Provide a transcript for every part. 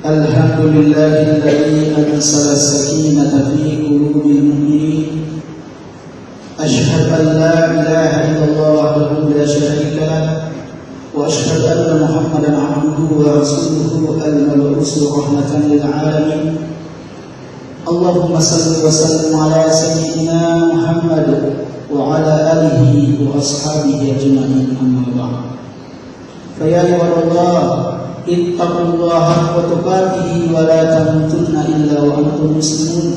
الحمد لله الذي أنزل السكينة في قلوب المؤمنين. أشهد أن لا إله إلا الله وحده لا شريك له، وأشهد أن محمدا عبده ورسوله المبعوث رحمة للعالمين. اللهم صل وسلم على سيدنا محمد وعلى آله وأصحابه أجمعين، أما بعد. فيا عباد الله، اتقوا الله حق تقاته ولا تموتن إلا وأنتم مسلمون.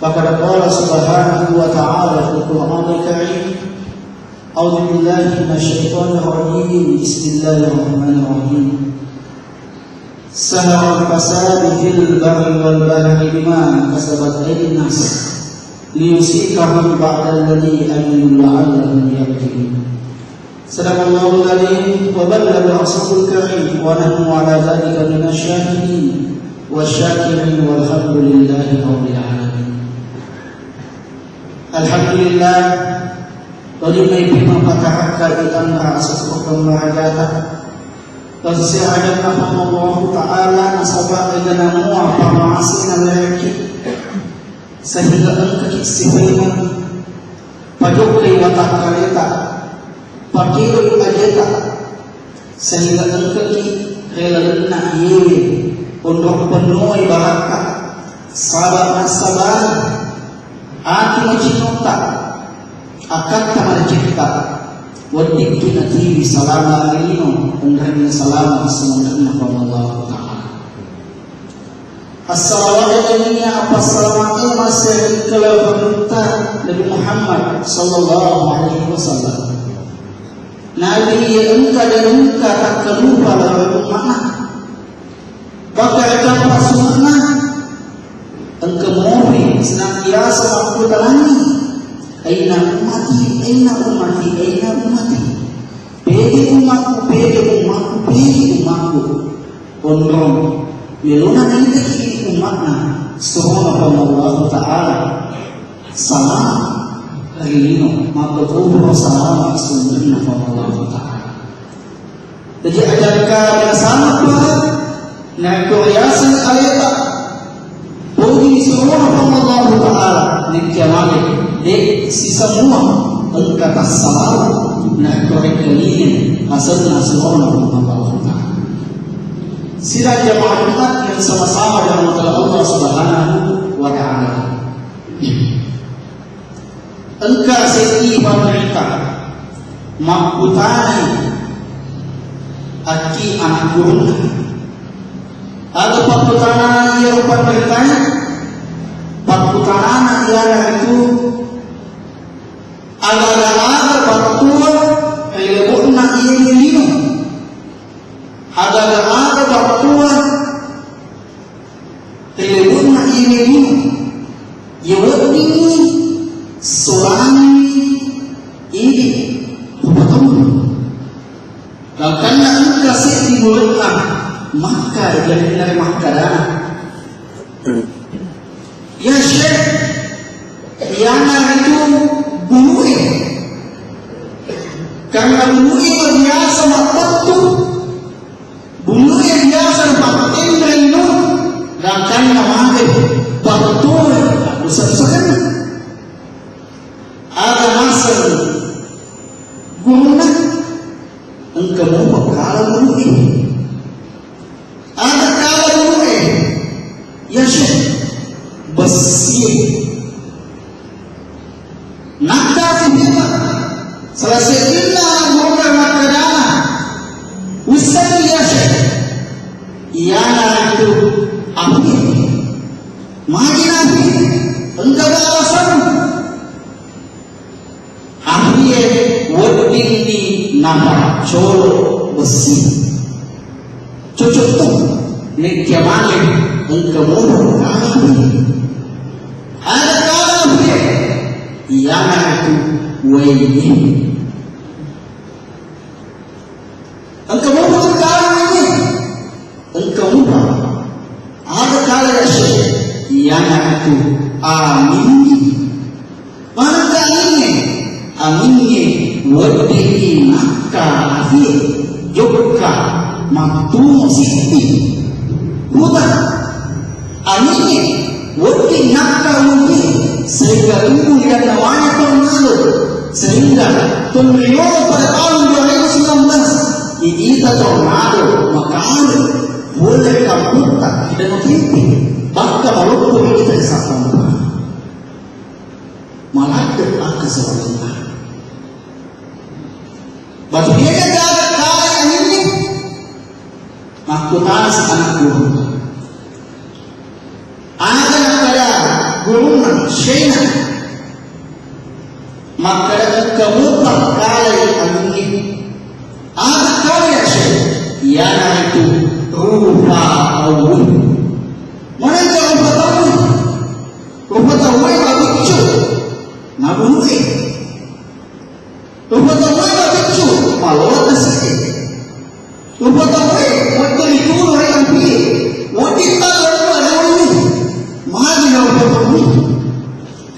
فقد قال سبحانه وتعالى في القرآن الكريم: أعوذ بالله من الشيطان الرجيم، بسم الله الرحمن الرحيم. سهر الفساد في البر والبحر بما كسبت أيدي الناس ليذيقهم بعد الذي عملوا لعلهم يرجعون. صدق الله العظيم وبلغ رسوله الكريم، ونحن على ذلك من الشاهدين والشاكرين، والحمد لله رب العالمين. Alhamdulillah, Tulimay pinapatahaka itang asas pagkamaragata. Kasi ayat na Allah Ta'ala na sabay na namuha pamaasin na lalaki sa higaan kakisipayan pajuklay watak kalita pakiroy ajeta sa higaan kaki relalan na iye undok penuh baraka sabat na sabat ati macinota akan kamar cipta wadik kinati salama alino undang salama semoga Allah Ta'ala. Assalamualaikum apa salamatnya masih kalau perintah Nabi Muhammad sallallahu alaihi wasallam. Nabi yang engkau tak kelupa dalam mana bakal dapat sunnah engkau murid senantiasa mampu dalami. Aina ummati, aina ummati, aina ummati. Pede umatku, pede umatku, pede umatku. Ondong meluna nanti kiri umatna. Subhanallah Allah Ta'ala. Salam rilino, maka kubro salam sungguhnya Allah Ta'ala. Jadi ajarkan bersama Tuhan. Nah kuriasan ayat. Bagi Subhanallah Ta'ala. Nikyamalik. Dek si semua engkau salah nak korek kelingin hasilnya semua Allah Ta'ala. Sila jemaah umat yang sama-sama dalam Allah Subhanahu wa Ta'ala. Engkau seti pemerintah makutani aki anak guru. Ada pakutana yang pemerintahnya pakutana ialah itu agak-agak bertua ilmunya ini agak-agak bertua ilmunya ini yawani sulami ini betul karena engkau sih dimulai maka jadi dari makanan ya Syekh yang itu bunuh karena bunuh biasa waktu bunuh biasa pakai itu dan karena mati waktu usah-usahan ada masa guna engkau mau kalau bunuh ada kalau bunuh ya Syekh bersih nakta sendiri selesai illa guna makadana usai ya Syekh iana itu api makin api engkau alasan api wading di nama colo besi cocok tu nekiamane engkau mudah ada kalau yang itu wajib. Engkau mau sekarang ini, engkau mau ada kala yang itu amin. Mana ini aminnya wadihi nakka akhir Jogja Mantung Siti Buta Aminnya Wadi nakal mungkin sehingga timbul yang namanya tornado, sehingga tornado pada tahun 2019 kita tornado makanya boleh kampungkan dan menghimpit bahkan walaupun kita disatukan malah akan sewajarnya batu dia kan kaya ini makutas anak guru gulungan China maka kemudian kali ini ada kaya China yana itu rupa awal mana yang rupa awal babicu nabungi rupa awal babicu malawat nasi rupa awal waktu itu orang yang pilih waktu itu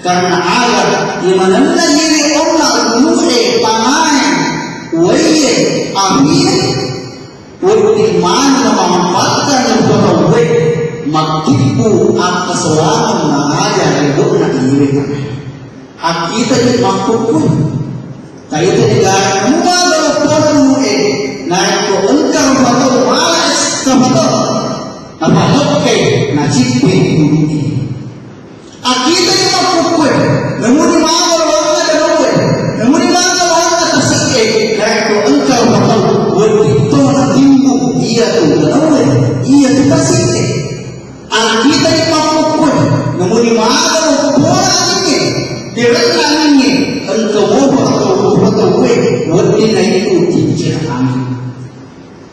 karena ada di mana diri orang muhe pangan, waye amin, waktu mana memanfaatkan yang berwe, makiku apa selama mengajar hidup nak diri. Kita di makhluk, kita negara muda orang muhe, naik ke engkau atau malas kepada apa hoke najibin dulu. Kita ni makhluk, namun di mana orang ada namun, namun di mana orang ada sikit, kalau engkau tahu, waktu nantimu ia tu namun, ia tu sikit. Kita ni makhluk, namun di mana orang ini, dia renang ini, engkau tahu, waktu naik tu tidak amin.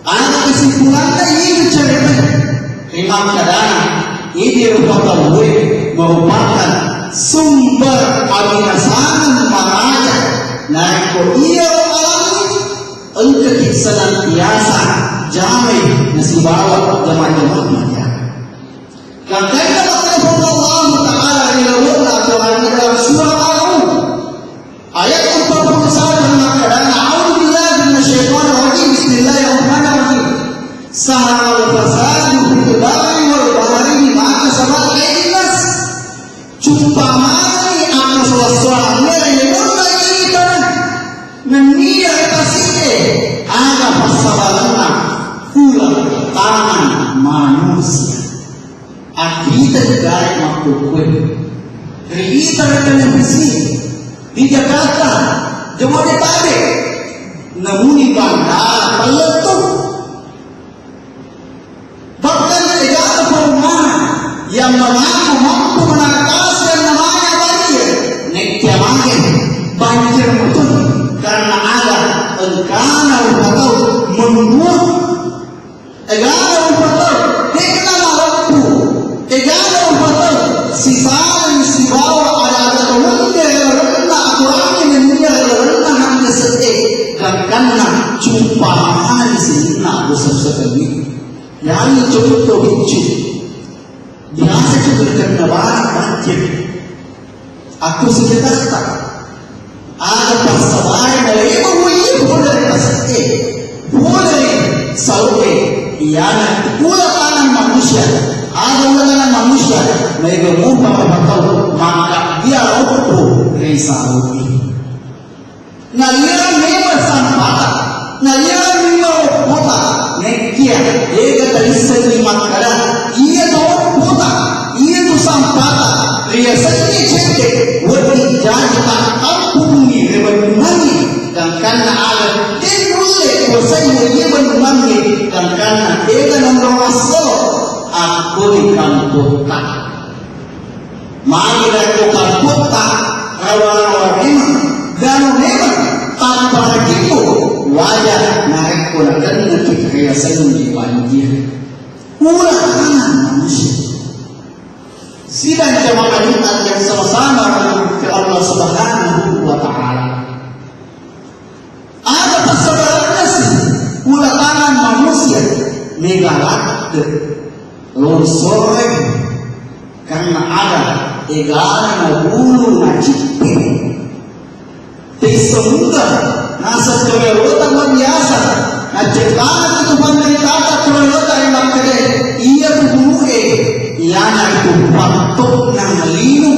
Ada kesimpulannya ini cerita, Imam Kadana, ini rupa merupakan sumber abinasan marahnya naik ko iya alami engkau senantiasa jamai nasibawa jamaah-jamaah maja kakaknya makna Allah Ta'ala dilawala Tuhan dalam surah Al-A'raf ayat 41 mengatakan a'udzubillahi minasyaitonir rajim bismillahirrahmanirrahim sahal fasadu fil barri wal bahri bima kasabat aydin nas Cumpamani akan suasana yang kita nenia kasih ada pasabalana pulang tangan manusia kita negara makhluk kita televisi di Jakarta Jabodetabek namun di bandar peletup bahkan negara perumahan yang mengaku mampu menangkap banjir betul karena ada engkana upatau membuat egana upatau hekna waktu egana upatau sisaan sibawa ada kewende rendah aturannya menunya rendah hanya sedih dan karena cumpaan sini besar sekali yang cukup lucu biasa juga kena banjir aku sekitar tak ada persamaan dari itu boleh kasih boleh sauke iana pula tangan manusia ada tangan manusia mereka mubah betul maka dia auto risau naliran memang sampah naliran memang kota nekia ega dari segi makanan ia tu kota ia tu sampah dia segi cete wadi jadi tak ampuni leban mani dan karena ada tinule kuasai leban mani dan karena ega nomor asal aku di kampung tak mari aku kampung tak rawa-rawa memang dan memang tanpa begitu wajah naik kulakan untuk kiasan di banjir ulah tangan manusia sidang jamaah Jumat yang sama-sama menuju Allah Subhanahu wa Ta'ala. Ada persebarannya sih, ulah tangan manusia megalak longsor karena ada egana bulu najipin disemudah nasa kemerotan biasa najik Sekarang itu penderita terlalu dari makanya ia berbunuh ia nak itu patok nang linu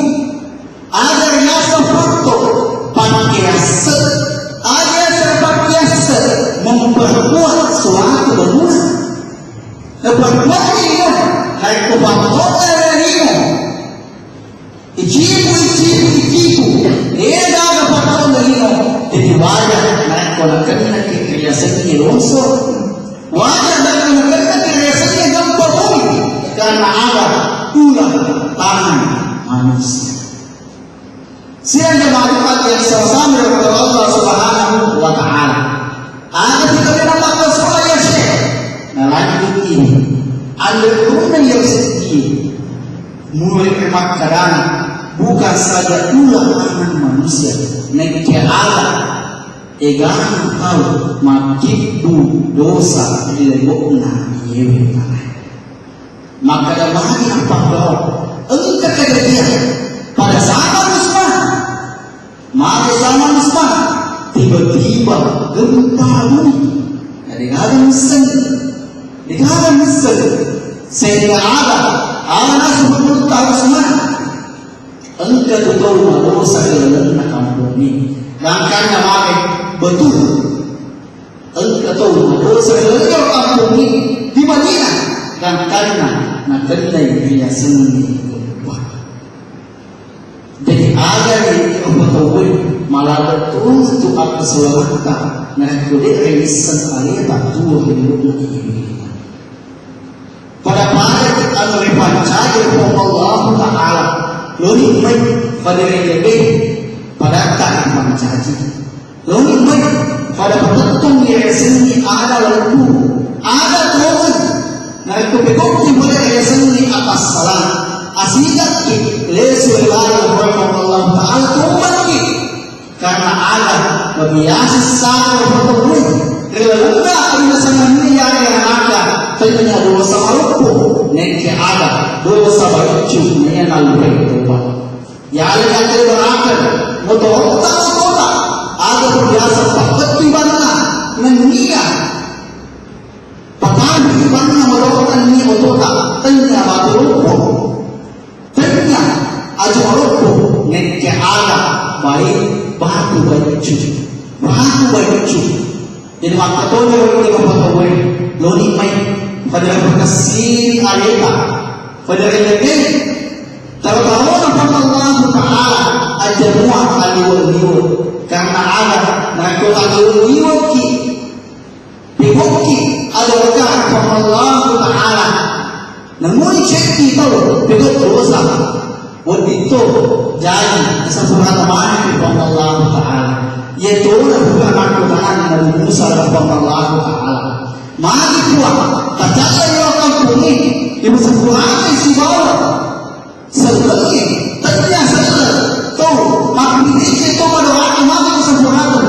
agar ia sepatok pakai aset agar sepakai aset memperkuat suatu bangunan memperkuat linu naik ke patok dari linu ijibu ia dah patok dari linu jadi wajah naik kolam kena kriasan longsor wajah dan kena kriasannya gampang bumi karena ada ulah tangan manusia. Siang jemaat yang sama kepada Allah Subhanahu wa taala. Ada kita mendapat surah Yasin. Nah, lanjut ini. Ada turun yang sedih. Mulai kemakkaran bukan saja ulah tangan manusia, naik ke Allah. Egan tahu makibu dosa dilebokna yewe tanah. Maka ada bagi apa kau engkau kejadian pada zaman Usman maka zaman Usman tiba-tiba gempa bumi di negara Mesir sehingga ada anak sebelum tahun Usman engkau tahu dosa dalam kampung ini langkahnya maka betul engkau tahu dosa dalam kampung ini di Madinah dan karena nak kendai dia sendiri lupa. Jadi agar ini mengetahui malah betul itu apa selawatan nak kulit remisan alih tak tua hidup ini. Pada anu repancai Allah Taala lori mai pada lebih pada tak pancaji lori mai pada betul dia sendiri ada lalu ada turun. Nah itu betul boleh reason di atas salah. Asidat ki lesu ilahir Allah Taala tumbang karena ada biasa sah bertemu. Kalau ada sangat yang ada, ternyata dosa maluku. Nek ada dosa baik yang lalu berubah. Ya Allah kita berakhir. Motor tak ada biasa pakai tibana mengia. Di mana melakukan ni otota tanya batu rupo tanya aja rupo nek ada baik batu baju jadi waktu tu dia berkata loni mai pada berkasih aleta pada lebih tahu Allah Taala aja muat aliwal karena ada nak aliwal ki dihoki adakah Allah Taala namun cekti tahu betul dosa begitu jadi kesempurnaan kepada Allah Taala yaitu bukan aku Taala Nabi Musa kepada Allah Taala mari kuat katakan yang kampung ini disempurnakan si bawah sebelumnya tanya saja tahu makhluk itu berdoa maka disempurnakan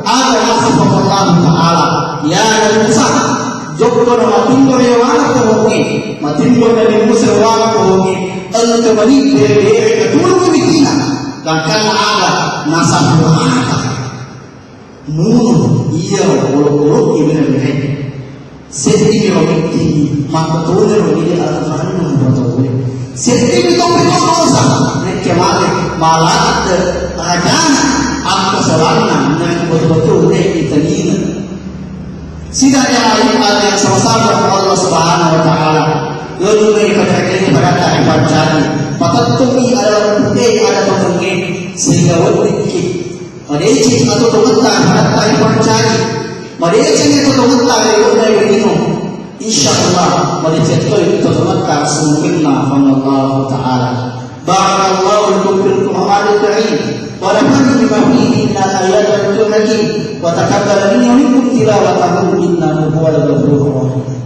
ada kepada Allah Taala ya Nabi Musa joko na matindo ya wala ko hoki matindo na ni Musa wala ko hoki ang kamali bere katulong bitina kan ada nasa buhata muno iya wala ibere seti ro bitti makatole ro ide al-Qur'an no botowe seti to dosa nek male malat rajana ang kasalangan nek betul-betul nek itanina Sida yang ada yang sama-sama Allah Subhanahu wa taala. Lalu mereka terkini pada tak pancani. Patutumi ada putih ada putih sehingga wajib. Madeci atau tumentar pada tak pancani. Madeci itu tumentar yang ada minum. Insyaallah madeci itu tumentar sempurna Allah taala. Barakallahu lakum fil Qur'anil Karim. ونفعني بما فيه من الآيات والحكيم وتقبل مني ومنكم تلاوته إنه هو الغفور الرحيم